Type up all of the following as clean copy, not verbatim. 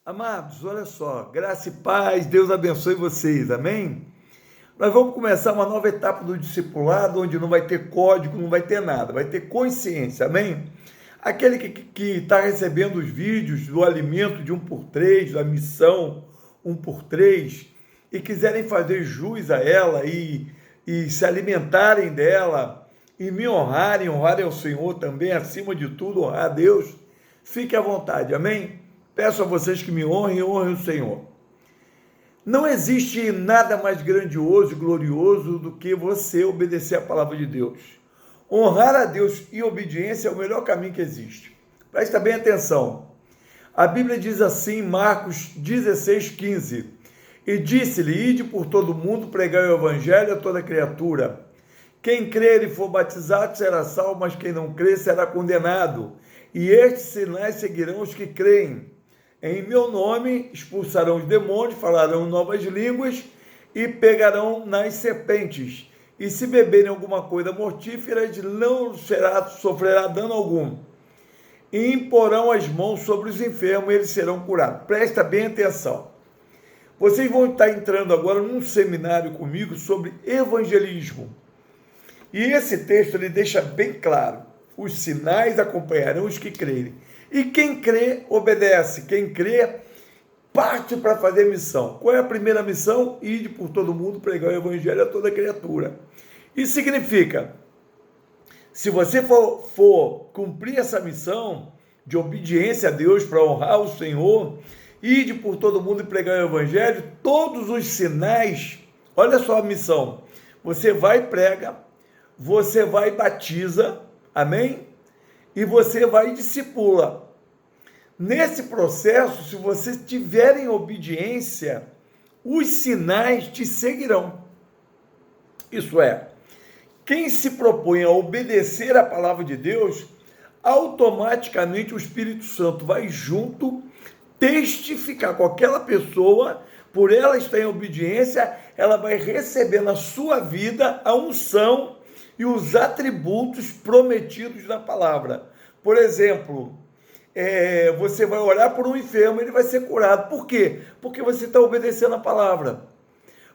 Amados, olha só, graça e paz, Deus abençoe vocês, amém? Nós vamos começar uma nova etapa do discipulado, onde não vai ter código, não vai ter nada, vai ter consciência, amém? Aquele que está recebendo os vídeos do alimento de 1x3, da missão 1x3, e quiserem fazer jus a ela e se alimentarem dela, e me honrarem ao Senhor também, acima de tudo, honrar a Deus, fique à vontade, amém? Peço a vocês que me honrem e honrem o Senhor. Não existe nada mais grandioso e glorioso do que você obedecer a palavra de Deus. Honrar a Deus e obediência é o melhor caminho que existe. Presta bem atenção. A Bíblia diz assim em Marcos 16:15: E disse-lhe, ide por todo mundo, pregai o evangelho a toda criatura. Quem crer e for batizado será salvo, mas quem não crer será condenado. E estes sinais seguirão os que creem. Em meu nome expulsarão os demônios, falarão novas línguas e pegarão nas serpentes. E se beberem alguma coisa mortífera, não sofrerá dano algum. E imporão as mãos sobre os enfermos e eles serão curados. Presta bem atenção. Vocês vão estar entrando agora num seminário comigo sobre evangelismo. E esse texto ele deixa bem claro: os sinais acompanharão os que crerem. E quem crê, obedece. Quem crê, parte para fazer missão. Qual é a primeira missão? Ide por todo mundo, pregar o evangelho a toda criatura. Isso significa, se você for cumprir essa missão de obediência a Deus para honrar o Senhor, ide por todo mundo e pregar o evangelho, todos os sinais, olha só a missão, você vai e prega, você vai e batiza, amém? E você vai e discipula. Nesse processo, se você tiver em obediência, os sinais te seguirão. Isso é, quem se propõe a obedecer a palavra de Deus, automaticamente o Espírito Santo vai junto testificar com aquela pessoa, por ela estar em obediência, ela vai receber na sua vida a unção e os atributos prometidos na palavra. Por exemplo, você vai orar por um enfermo, ele vai ser curado. Por quê? Porque você está obedecendo a palavra.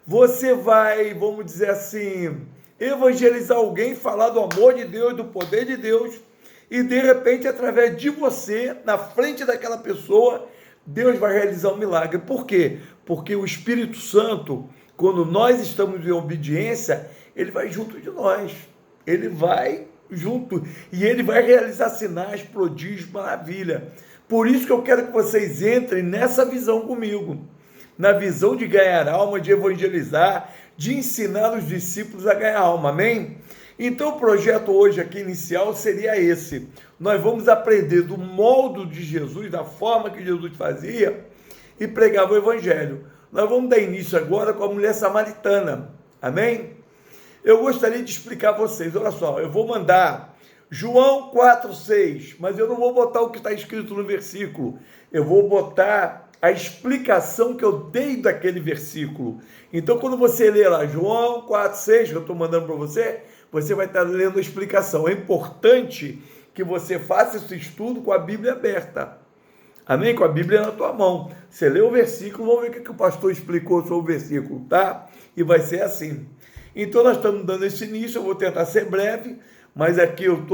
Você vai, vamos dizer assim, evangelizar alguém, falar do amor de Deus, do poder de Deus, e de repente, através de você, na frente daquela pessoa, Deus vai realizar um milagre. Por quê? Porque o Espírito Santo, quando nós estamos em obediência, ele vai junto de nós. Ele vai junto e ele vai realizar sinais, prodígios, maravilha. Por isso que eu quero que vocês entrem nessa visão comigo, na visão de ganhar alma, de evangelizar, de ensinar os discípulos a ganhar alma, amém? Então o projeto hoje aqui inicial seria esse. Nós vamos aprender do molde de Jesus, da forma que Jesus fazia e pregava o evangelho. Nós vamos dar início agora com a mulher samaritana, amém? Eu gostaria de explicar a vocês, olha só, eu vou mandar João 4,6, mas eu não vou botar o que está escrito no versículo, eu vou botar a explicação que eu dei daquele versículo. Então, quando você ler lá João 4,6, que eu estou mandando para você, você vai estar lendo a explicação. É importante que você faça esse estudo com a Bíblia aberta. Amém? Com a Bíblia na tua mão. Você lê o versículo, vamos ver o que o pastor explicou sobre o versículo, tá? E vai ser assim. Então, nós estamos dando esse início, eu vou tentar ser breve, mas aqui eu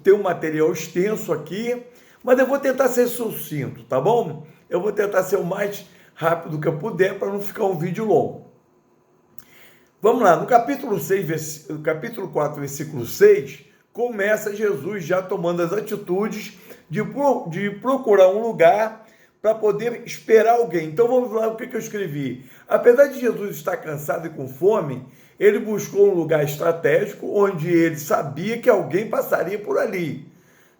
tenho um material extenso aqui, mas eu vou tentar ser sucinto, tá bom? Eu vou tentar ser o mais rápido que eu puder, para não ficar um vídeo longo. Vamos lá, no capítulo 4, versículo 6, começa Jesus já tomando as atitudes de procurar um lugar para poder esperar alguém. Então vamos lá, o que eu escrevi? Apesar de Jesus estar cansado e com fome, ele buscou um lugar estratégico onde ele sabia que alguém passaria por ali.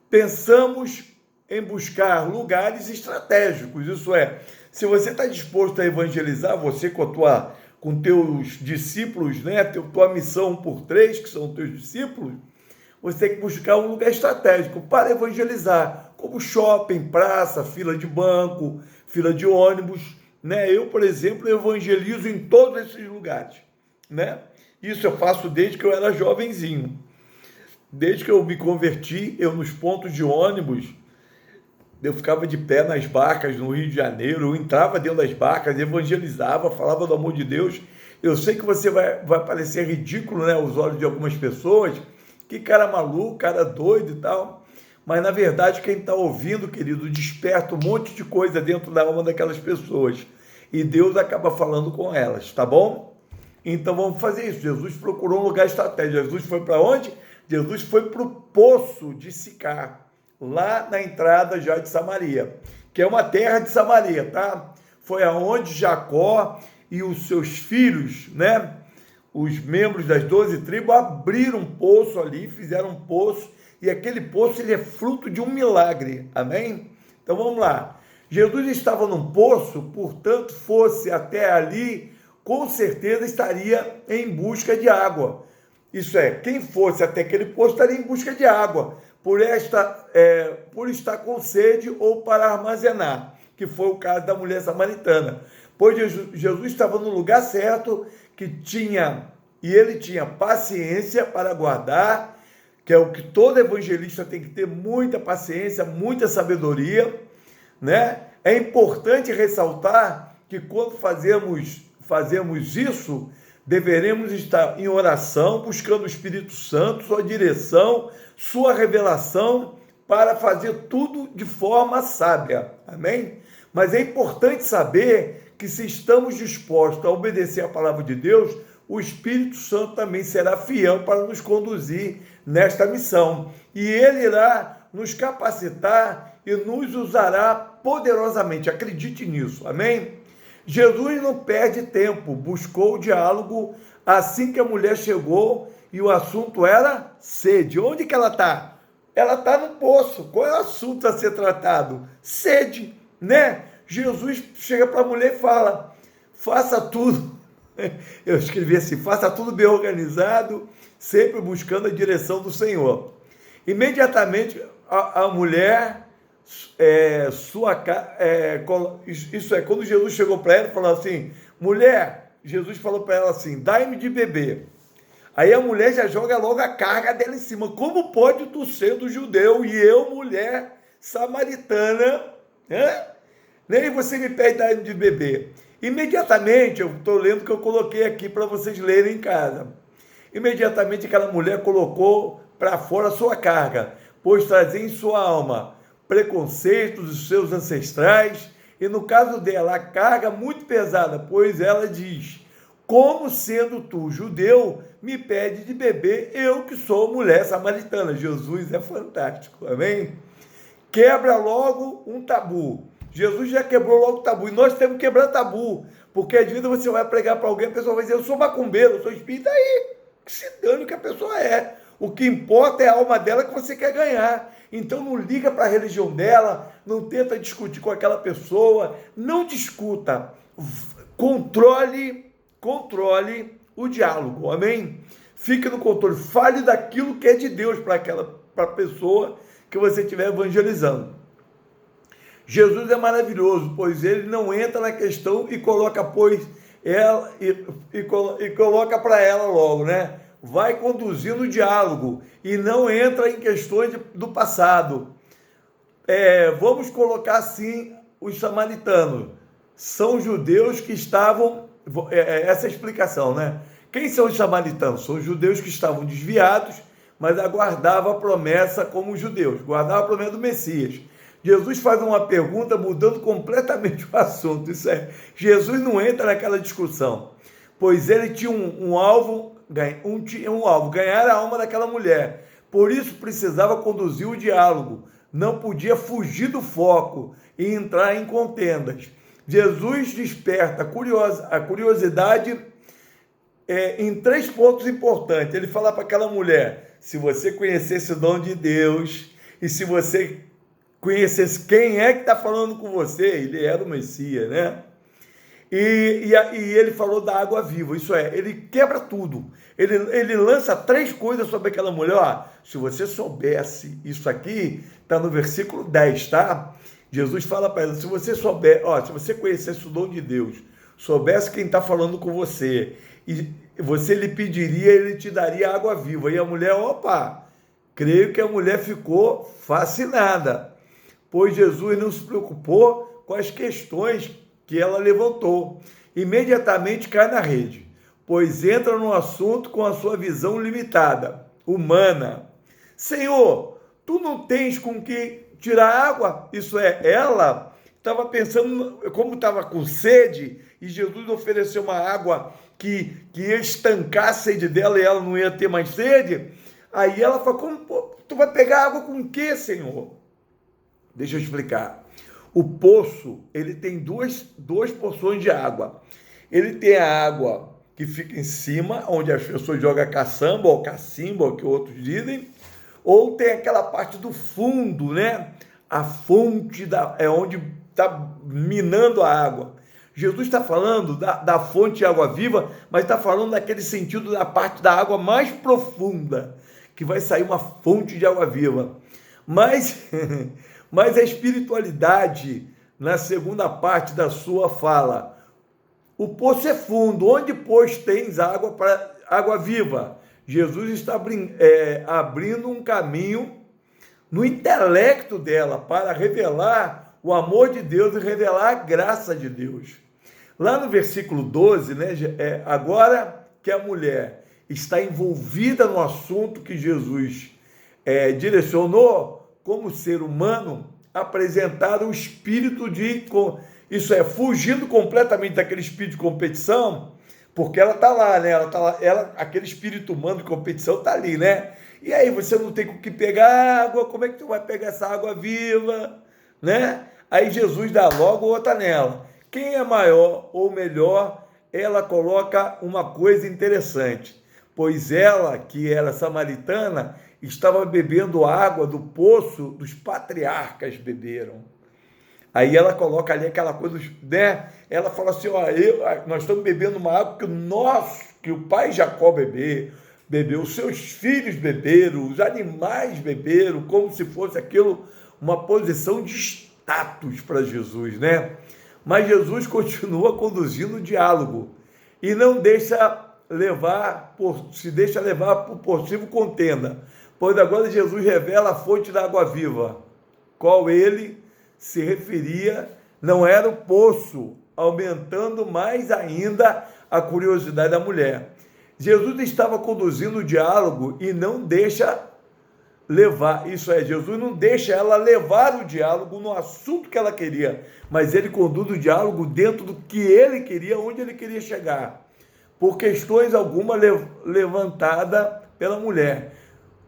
Pensamos em buscar lugares estratégicos, isso é, se você está disposto a evangelizar, você com teus discípulos, né, tua missão 1x3, que são teus discípulos, você tem que buscar um lugar estratégico para evangelizar, como shopping, praça, fila de banco, fila de ônibus, né? Eu, por exemplo, evangelizo em todos esses lugares, né? Isso eu faço desde que eu era jovenzinho. Desde que eu me converti, eu nos pontos de ônibus, Eu ficava de pé nas barcas no Rio de Janeiro, eu entrava dentro das barcas, evangelizava, falava do amor de Deus. Eu sei que você vai parecer ridículo, né, aos olhos de algumas pessoas, que cara maluco, cara doido e tal, mas na verdade quem está ouvindo, querido, desperta um monte de coisa dentro da alma daquelas pessoas e Deus acaba falando com elas, tá bom? Então vamos fazer isso. Jesus procurou um lugar estratégico. Jesus foi para onde? Jesus foi para o poço de Sicar, lá na entrada já de Samaria, que é uma terra de Samaria, tá? Foi aonde Jacó e os seus filhos, né? Os membros das 12 tribos abriram um poço ali, fizeram um poço, e aquele poço ele é fruto de um milagre, amém? Então vamos lá. Jesus estava num poço, portanto, fosse até ali, com certeza estaria em busca de água. Isso é, quem fosse até aquele poço estaria em busca de água, por estar com sede ou para armazenar, que foi o caso da mulher samaritana. Pois Jesus estava no lugar certo, e ele tinha paciência para aguardar, que é o que todo evangelista tem que ter, muita paciência, muita sabedoria, né? É importante ressaltar que quando fazemos isso, deveremos estar em oração, buscando o Espírito Santo, sua direção, sua revelação, para fazer tudo de forma sábia, amém? Mas é importante saber que se estamos dispostos a obedecer a palavra de Deus, o Espírito Santo também será fiel para nos conduzir nesta missão. E ele irá nos capacitar e nos usará poderosamente. Acredite nisso, amém? Jesus não perde tempo, buscou o diálogo assim que a mulher chegou e o assunto era sede. Onde que ela está? Ela está no poço. Qual é o assunto a ser tratado? Sede, né? Jesus chega para a mulher e fala, faça tudo. Eu escrevi assim, faça tudo bem organizado, sempre buscando a direção do Senhor. Imediatamente a mulher, isso é, quando Jesus chegou para ela e falou assim, mulher, Jesus falou para ela assim, dai-me de beber. Aí a mulher já joga logo a carga dela em cima. Como pode tu sendo judeu e eu, mulher samaritana, né? Nem você me pede dai-me de beber. Imediatamente, eu estou lendo o que eu coloquei aqui para vocês lerem em casa. Imediatamente aquela mulher colocou para fora a sua carga, pois trazia em sua alma preconceitos dos seus ancestrais, e no caso dela, a carga muito pesada, pois ela diz, como sendo tu judeu, me pede de beber, eu que sou mulher samaritana. Jesus é fantástico, amém? Quebra logo um tabu. Jesus já quebrou logo o tabu, e nós temos que quebrar tabu, porque às vezes você vai pregar para alguém, a pessoa vai dizer, eu sou macumbeiro, eu sou espírita, aí, que se dane o que a pessoa é. O que importa é a alma dela que você quer ganhar. Então não liga para a religião dela, não tenta discutir com aquela pessoa, não discuta, controle o diálogo, amém? Fique no controle, fale daquilo que é de Deus para a pessoa que você estiver evangelizando. Jesus é maravilhoso, pois ele não entra na questão e coloca, coloca para ela logo, né? Vai conduzindo o diálogo e não entra em questões do passado. Vamos colocar assim, os samaritanos são judeus que estavam, essa é a explicação, né? Quem são os samaritanos? São os judeus que estavam desviados, mas aguardavam a promessa como judeus, guardavam a promessa do Messias. Jesus faz uma pergunta mudando completamente o assunto. Isso é, Jesus não entra naquela discussão, pois ele tinha um alvo, ganhar a alma daquela mulher. Por isso precisava conduzir o diálogo, não podia fugir do foco e entrar em contendas. Jesus desperta a curiosidade em 3 pontos importantes. Ele fala para aquela mulher, se você conhecesse o dom de Deus, e se você conhecesse quem é que está falando com você, ele era o Messias, né? E ele falou da água viva, isso é, ele quebra tudo, ele lança 3 coisas sobre aquela mulher. Ó, se você soubesse, isso aqui está no versículo 10, tá? Jesus fala para ela, se você se você conhecesse o dom de Deus, soubesse quem está falando com você, e você lhe pediria, ele te daria água viva. E a mulher, creio que a mulher ficou fascinada. pois Jesus não se preocupou com as questões que ela levantou. Imediatamente cai na rede, pois entra no assunto com a sua visão limitada, humana. Senhor, tu não tens com que tirar água? Isso é, ela estava pensando, como estava com sede, e Jesus ofereceu uma água que ia estancar a sede dela e ela não ia ter mais sede. Aí ela falou, como, pô, tu vai pegar água com o quê, Senhor? Deixa eu explicar. O poço, ele tem duas porções de água. Ele tem a água que fica em cima, onde as pessoas jogam caçamba ou cacimba, o que outros dizem, ou tem aquela parte do fundo, né? A fonte é onde está minando a água. Jesus está falando da fonte de água viva, mas está falando daquele sentido da parte da água mais profunda, que vai sair uma fonte de água viva. Mas a espiritualidade, na segunda parte da sua fala, o poço é fundo, onde, pois, tens água para água viva? Jesus está abrindo um caminho no intelecto dela para revelar o amor de Deus e revelar a graça de Deus. Lá no versículo 12, né, agora que a mulher está envolvida no assunto que Jesus direcionou como ser humano, apresentar o espírito isso é, fugindo completamente daquele espírito de competição, porque ela está lá, né? Aquele espírito humano de competição está ali, né? E aí você não tem com que pegar água, como é que tu vai pegar essa água viva, né? Aí Jesus dá logo outra nela. Quem é maior ou melhor, ela coloca uma coisa interessante, pois ela, que era samaritana, estava bebendo água do poço dos patriarcas beberam. Aí ela coloca ali aquela coisa, né? Ela fala assim, ó, nós estamos bebendo uma água que o pai Jacó bebeu, os seus filhos beberam, os animais beberam, como se fosse aquilo uma posição de status para Jesus, né? Mas Jesus continua conduzindo o diálogo e não se deixa levar por possível contenda, pois agora Jesus revela a fonte da água viva, qual ele se referia, não era o poço, aumentando mais ainda a curiosidade da mulher. Jesus estava conduzindo o diálogo e não deixa levar, isso é, Jesus não deixa ela levar o diálogo no assunto que ela queria, mas ele conduz o diálogo dentro do que ele queria, onde ele queria chegar, por questões alguma levantada pela mulher.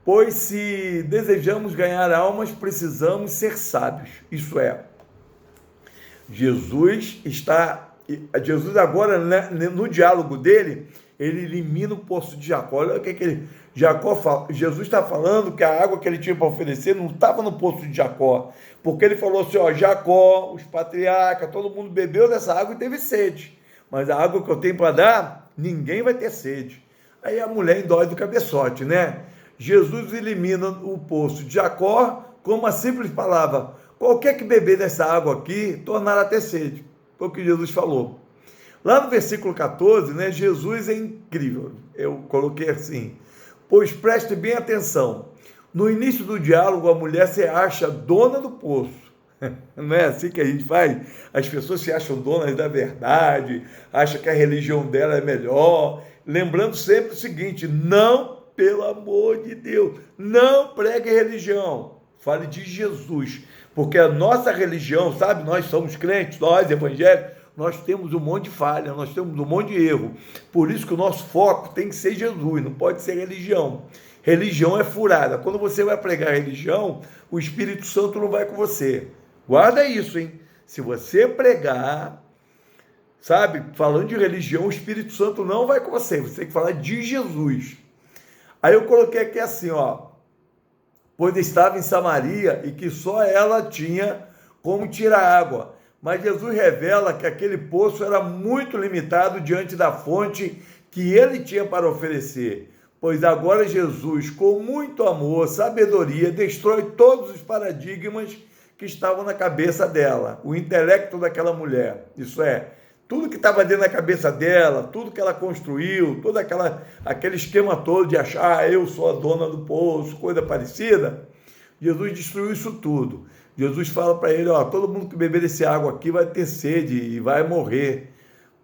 Pois se desejamos ganhar almas, precisamos ser sábios. Isso é, Jesus agora, né, no diálogo dele, ele elimina o poço de Jacó. Olha o que Jacó fala. Jesus está falando que a água que ele tinha para oferecer não estava no poço de Jacó, porque ele falou assim, ó, Jacó, os patriarcas, todo mundo bebeu dessa água e teve sede, mas a água que eu tenho para dar, ninguém vai ter sede. Aí a mulher endói do cabeçote, né? Jesus elimina o poço de Jacó com uma simples palavra, qualquer que beber dessa água aqui, tornará a ter sede, foi o que Jesus falou. Lá no versículo 14, né, Jesus é incrível, eu coloquei assim, pois preste bem atenção, no início do diálogo a mulher se acha dona do poço, não é assim que a gente faz? As pessoas se acham donas da verdade, acham que a religião dela é melhor, lembrando sempre o seguinte, não, pelo amor de Deus, não pregue religião, fale de Jesus, porque a nossa religião, sabe, nós somos crentes, nós evangélicos, nós temos um monte de falha, nós temos um monte de erro, por isso que o nosso foco tem que ser Jesus, não pode ser religião. Religião é furada, quando você vai pregar religião, o Espírito Santo não vai com você, guarda isso, hein, se você pregar, sabe, falando de religião, o Espírito Santo não vai com você tem que falar de Jesus. Aí eu coloquei aqui assim, ó, pois estava em Samaria e que só ela tinha como tirar água. Mas Jesus revela que aquele poço era muito limitado diante da fonte que ele tinha para oferecer. Pois agora Jesus, com muito amor, sabedoria, destrói todos os paradigmas que estavam na cabeça dela, o intelecto daquela mulher. Isso é, tudo que estava dentro da cabeça dela, tudo que ela construiu, todo aquele esquema todo de achar, eu sou a dona do poço, coisa parecida, Jesus destruiu isso tudo. Jesus fala para ele, ó, todo mundo que beber desse água aqui vai ter sede e vai morrer,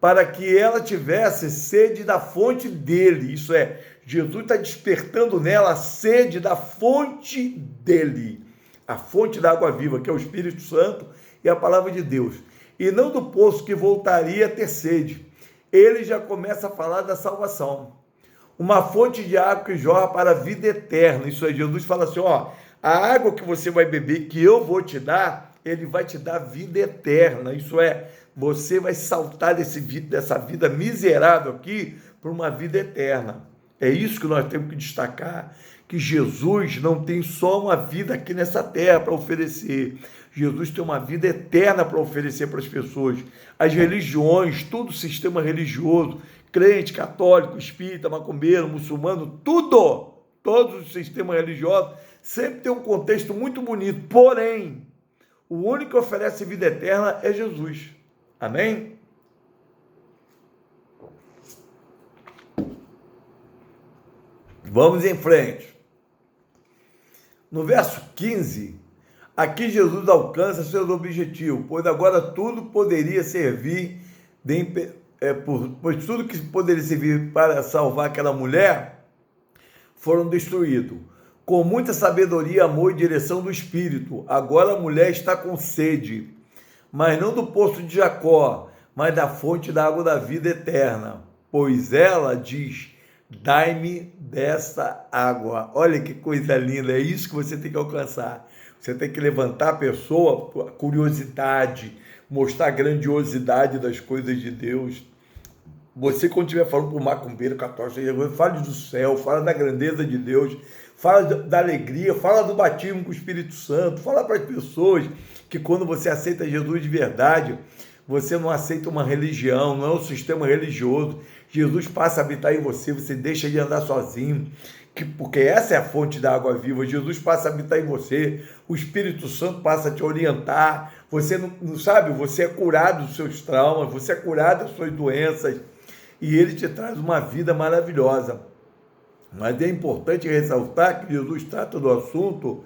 para que ela tivesse sede da fonte dele, isso é, Jesus está despertando nela a sede da fonte dele, a fonte da água viva, que é o Espírito Santo e a palavra de Deus, e não do poço que voltaria a ter sede. Ele já começa a falar da salvação, uma fonte de água que jorra para a vida eterna, isso é, Jesus fala assim, ó, a água que você vai beber, que eu vou te dar, ele vai te dar vida eterna, isso é, você vai saltar dessa vida miserável aqui para uma vida eterna. É isso que nós temos que destacar, que Jesus não tem só uma vida aqui nessa terra para oferecer, Jesus tem uma vida eterna para oferecer para as pessoas. As religiões, todo o sistema religioso, crente, católico, espírita, macumbeiro, muçulmano, tudo, todos os sistemas religiosos, sempre tem um contexto muito bonito, porém, o único que oferece vida eterna é Jesus. Amém? Vamos em frente. No verso 15, aqui Jesus alcança seus objetivos, pois agora tudo poderia servir, pois tudo que poderia servir para salvar aquela mulher, foram destruídos. Com muita sabedoria, amor e direção do Espírito, agora a mulher está com sede, mas não do poço de Jacó, mas da fonte da água da vida eterna, pois ela diz, dai-me dessa água. Olha que coisa linda, é isso que você tem que alcançar. Você tem que levantar a pessoa, a curiosidade, mostrar a grandiosidade das coisas de Deus. Você, quando estiver falando para o macumbeiro, católico, fale do céu, fala da grandeza de Deus, fala da alegria, fala do batismo com o Espírito Santo, fala para as pessoas que quando você aceita Jesus de verdade, você não aceita uma religião, não é um sistema religioso. Jesus passa a habitar em você, você deixa de andar sozinho, porque essa é a fonte da água viva. Jesus passa a habitar em você, o Espírito Santo passa a te orientar, você não sabe, você é curado dos seus traumas, você é curado das suas doenças, e ele te traz uma vida maravilhosa. Mas é importante ressaltar que Jesus trata do assunto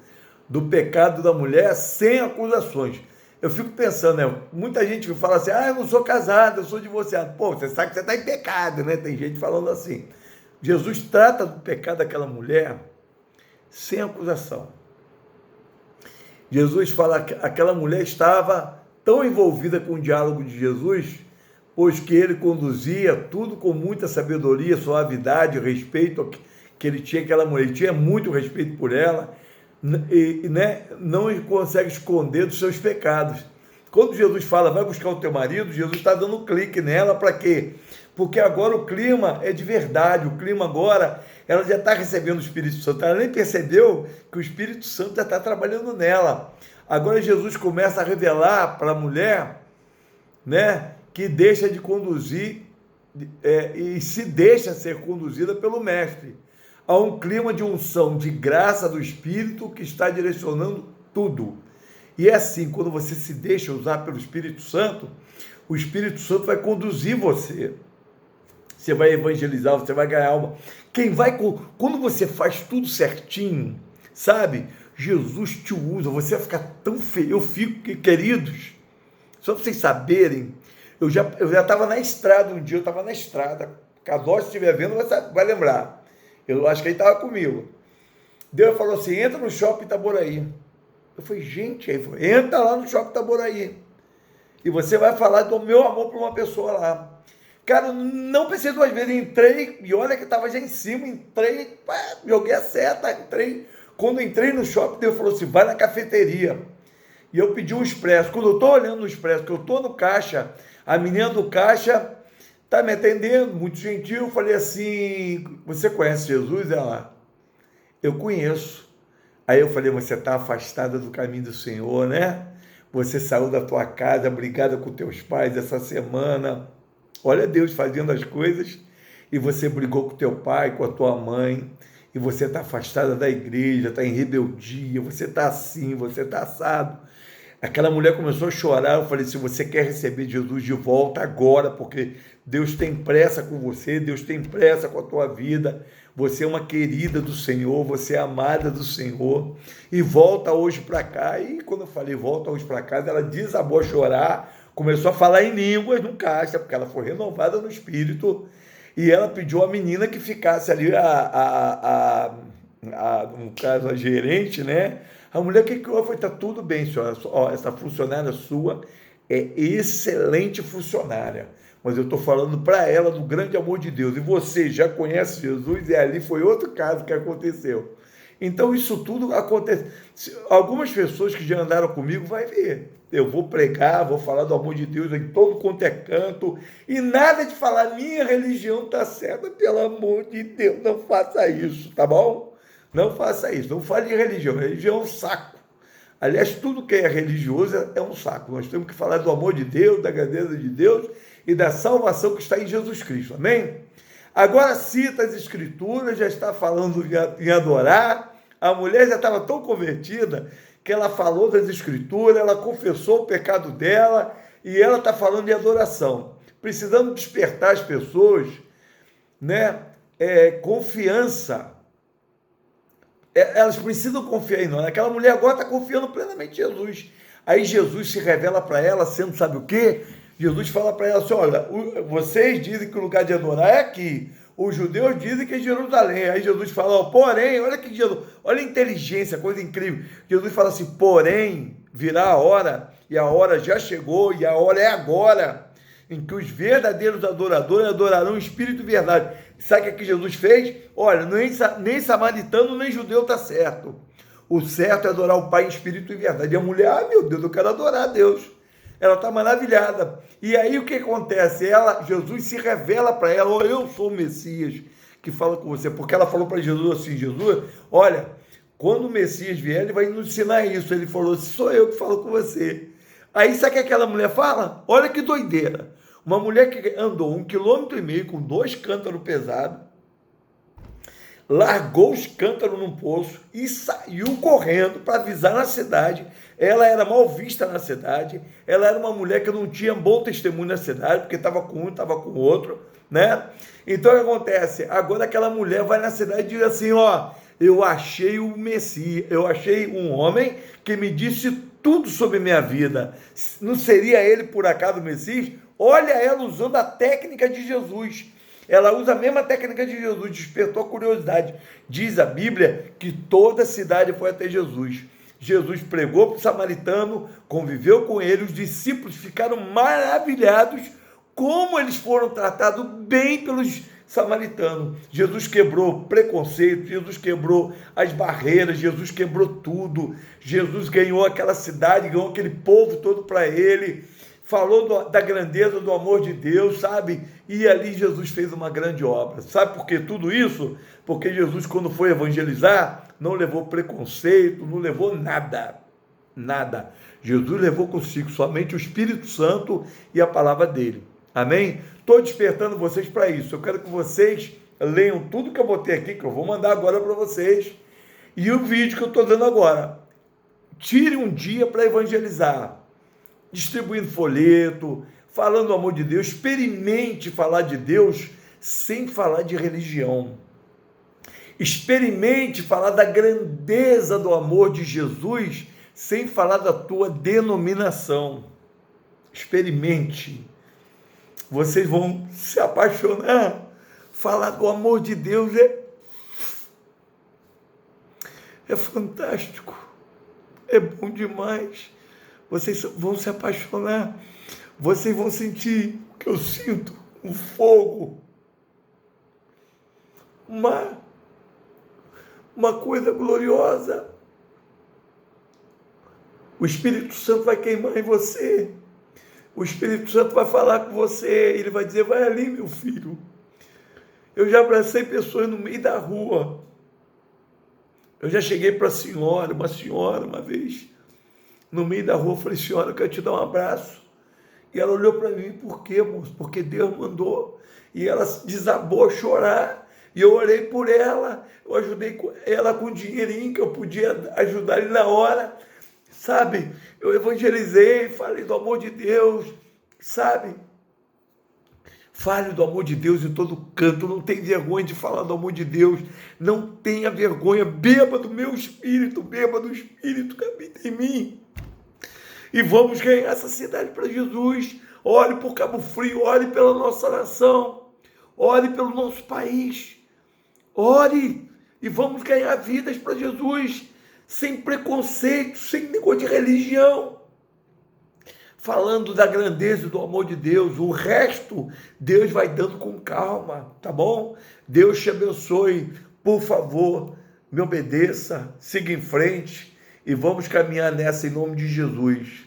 do pecado da mulher sem acusações. Eu fico pensando, né? Muita gente fala assim, eu não sou casado, eu sou divorciado. Pô, você sabe que você está em pecado, né? Tem gente falando assim. Jesus trata do pecado daquela mulher sem acusação. Jesus fala que aquela mulher estava tão envolvida com o diálogo de Jesus, pois que ele conduzia tudo com muita sabedoria, suavidade, respeito que ele tinha aquela mulher. Ele tinha muito respeito por ela, e né, não consegue esconder dos seus pecados. Quando Jesus fala, vai buscar o teu marido, Jesus está dando um clique nela, para quê? Porque agora o clima é de verdade, o clima agora, ela já está recebendo o Espírito Santo, ela nem percebeu que o Espírito Santo já está trabalhando nela. Agora Jesus começa a revelar para a mulher, né, que deixa de conduzir e se deixa ser conduzida pelo Mestre. Há um clima de unção, de graça do Espírito que está direcionando tudo. E é assim, quando você se deixa usar pelo Espírito Santo, o Espírito Santo vai conduzir você. Você vai evangelizar, você vai ganhar alma. Quando você faz tudo certinho, sabe? Jesus te usa, você vai ficar tão feliz. Eu fico, queridos, só para vocês saberem, eu já estava na estrada um dia, eu estava na estrada. Cadó, se estiver vendo, vai lembrar. Eu acho que ele estava comigo. Deus falou assim, entra no Shopping Itaboraí. Eu falei, gente, aí falou, entra lá no Shopping Itaboraí. E você vai falar do meu amor para uma pessoa lá. Cara, eu não pensei duas vezes, entrei, e olha que estava já em cima, entrei, joguei a seta, entrei. Quando entrei no shopping, Deus falou assim, vai na cafeteria. E eu pedi um expresso. Quando eu estou olhando no expresso, que eu estou no caixa, a menina do caixa está me atendendo, muito gentil. Eu falei assim, você conhece Jesus? Ela, eu conheço. Aí eu falei, você está afastada do caminho do Senhor, né? Você saiu da tua casa, brigada com teus pais essa semana. Olha Deus fazendo as coisas. E você brigou com teu pai, com a tua mãe. E você está afastada da igreja, está em rebeldia. Você está assim, você está assado. Aquela mulher começou a chorar. Eu falei, se você quer receber Jesus de volta agora, porque Deus tem pressa com você, Deus tem pressa com a tua vida. você é uma querida do Senhor, você é amada do Senhor, e volta hoje para cá. E quando eu falei volta hoje para casa, ela desabou a chorar, começou a falar em línguas no caixa, porque ela foi renovada no espírito, e ela pediu à menina que ficasse ali, no caso, a gerente, né? A mulher que foi, está tudo bem, senhora, ó, essa funcionária sua é excelente funcionária, mas eu estou falando para ela do grande amor de Deus, e você já conhece Jesus, e ali foi outro caso que aconteceu. Então isso tudo acontece. Algumas pessoas que já andaram comigo vai ver. Eu vou pregar, vou falar do amor de Deus em todo quanto é canto, e nada de falar minha religião está certa, pelo amor de Deus, não faça isso, tá bom? Não faça isso, não fale de religião, religião é um saco. Aliás, tudo que é religioso é um saco. Nós temos que falar do amor de Deus, da grandeza de Deus e da salvação que está em Jesus Cristo, amém? Agora cita as Escrituras, já está falando em adorar. A mulher já estava tão convertida que ela falou das Escrituras, ela confessou o pecado dela e ela está falando de adoração. Precisamos despertar as pessoas, né? Confiança. Elas precisam confiar em nós. Aquela mulher agora está confiando plenamente em Jesus. Aí Jesus se revela para ela, sendo sabe o quê? Jesus fala para ela assim, olha, vocês dizem que o lugar de adorar é aqui. Os judeus dizem que é Jerusalém. Aí Jesus fala, ó, porém, olha que Jesus, olha a inteligência, coisa incrível. Jesus fala assim, porém, virá a hora, e a hora já chegou, e a hora é agora, em que os verdadeiros adoradores adorarão o Espírito e verdade. Sabe o que Jesus fez? Olha, nem samaritano, nem judeu está certo. O certo é adorar o Pai em Espírito e verdade. E a mulher, meu Deus, eu quero adorar a Deus. Ela está maravilhada. E aí o que acontece? Jesus se revela para ela, eu sou o Messias que fala com você. Porque ela falou para Jesus assim, Jesus, olha, quando o Messias vier, ele vai nos ensinar isso. Ele falou, sou eu que falo com você. Aí sabe o que aquela mulher fala? Olha que doideira. Uma mulher que andou 1,5 km com 2 cântaros pesados, largou os cântaros num poço e saiu correndo para avisar na cidade. Ela era mal vista na cidade, ela era uma mulher que não tinha bom testemunho na cidade, porque estava com um, estava com o outro, né? Então o que acontece? Agora aquela mulher vai na cidade e diz assim, ó, eu achei o Messias, eu achei um homem que me disse tudo sobre minha vida. Não seria ele por acaso o Messias? Olha ela usando a técnica de Jesus. Ela usa a mesma técnica de Jesus, despertou a curiosidade. Diz a Bíblia que toda a cidade foi até Jesus. Jesus pregou para o samaritano, conviveu com ele, os discípulos ficaram maravilhados como eles foram tratados bem pelos samaritanos. Jesus quebrou preconceito, Jesus quebrou as barreiras, Jesus quebrou tudo. Jesus ganhou aquela cidade, ganhou aquele povo todo para ele. Falou da grandeza do amor de Deus, sabe? E ali Jesus fez uma grande obra. Sabe por que tudo isso? Porque Jesus, quando foi evangelizar, não levou preconceito, não levou nada. Nada. Jesus levou consigo somente o Espírito Santo e a palavra dele. Amém? Estou despertando vocês para isso. Eu quero que vocês leiam tudo que eu botei aqui, que eu vou mandar agora para vocês, e o vídeo que eu estou dando agora. Tire um dia para evangelizar, distribuindo folheto, falando do amor de Deus. Experimente falar de Deus sem falar de religião. Experimente falar da grandeza do amor de Jesus sem falar da tua denominação. Experimente. Vocês vão se apaixonar. Falar do amor de Deus é fantástico. É bom demais. Vocês vão se apaixonar, vocês vão sentir o que eu sinto, um fogo, uma coisa gloriosa. O Espírito Santo vai queimar em você, o Espírito Santo vai falar com você, ele vai dizer, vai ali, meu filho. Eu já abracei pessoas no meio da rua, eu já cheguei para uma senhora uma vez, no meio da rua, eu falei, senhora, eu quero te dar um abraço. E ela olhou para mim, por quê, moço? Porque Deus mandou. E ela desabou a chorar. E eu orei por ela, eu ajudei ela com o dinheirinho que eu podia ajudar ele na hora, sabe? Eu evangelizei, falei do amor de Deus, sabe? Fale do amor de Deus em todo canto. Não tenha vergonha de falar do amor de Deus. Não tenha vergonha. Beba do meu espírito. Beba do espírito que habita em mim. E vamos ganhar essa cidade para Jesus. Ore por Cabo Frio. Ore pela nossa nação. Ore pelo nosso país. Ore. E vamos ganhar vidas para Jesus. Sem preconceito. Sem negócio de religião. Falando da grandeza e do amor de Deus. O resto, Deus vai dando com calma, tá bom? Deus te abençoe. Por favor, me obedeça, siga em frente e vamos caminhar nessa em nome de Jesus.